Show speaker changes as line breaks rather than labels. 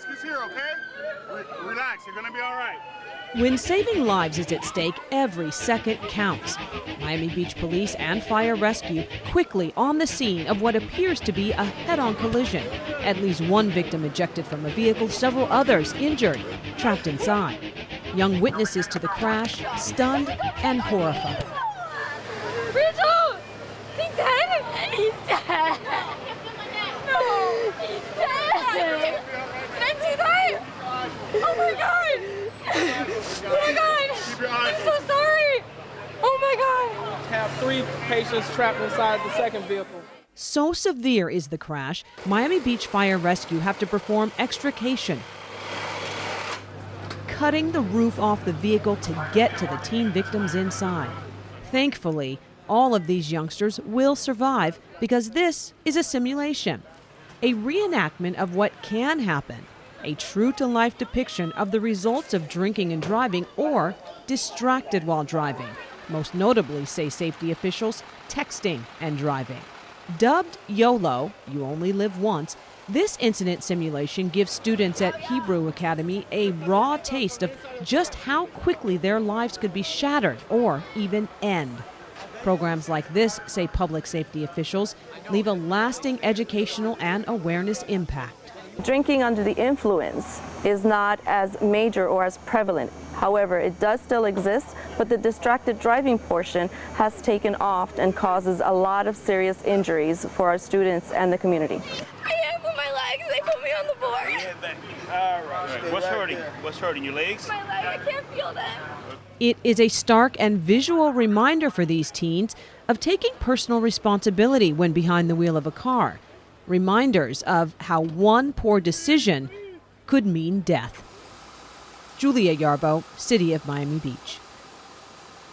rescue's here, okay? Relax, you're gonna be all right.
When saving lives is at stake, every second counts. Miami Beach Police and Fire Rescue quickly on the scene of what appears to be a head-on collision. At least one victim ejected from a vehicle, several others injured, trapped inside. Young witnesses to the crash, stunned and horrified.
Rachel! He's dead? He's dead! No! He's dead! Did I see that? Oh my god! Oh my god! I'm so sorry! Oh my god!
Have 3 patients trapped inside the second vehicle.
So severe is the crash, Miami Beach Fire Rescue have to perform extrication, cutting the roof off the vehicle to get to the teen victims inside. Thankfully, all of these youngsters will survive because this is a simulation, a reenactment of what can happen, a true-to-life depiction of the results of drinking and driving or distracted while driving, most notably, say safety officials, texting and driving. Dubbed YOLO, you only live once, this incident simulation gives students at Hebrew Academy a raw taste of just how quickly their lives could be shattered or even end. Programs like this, say public safety officials, leave a lasting educational and awareness impact.
Drinking under the influence is not as major or as prevalent. However, it does still exist, but the distracted driving portion has taken off and causes a lot of serious injuries for our students and the community.
I can't move my legs. They put me on the board.
All right. What's hurting? What's hurting? Your legs?
My leg, I can't feel them.
It is a stark and visual reminder for these teens of taking personal responsibility when behind the wheel of a car. Reminders of how one poor decision could mean death. Julia Yarbo, City of Miami Beach.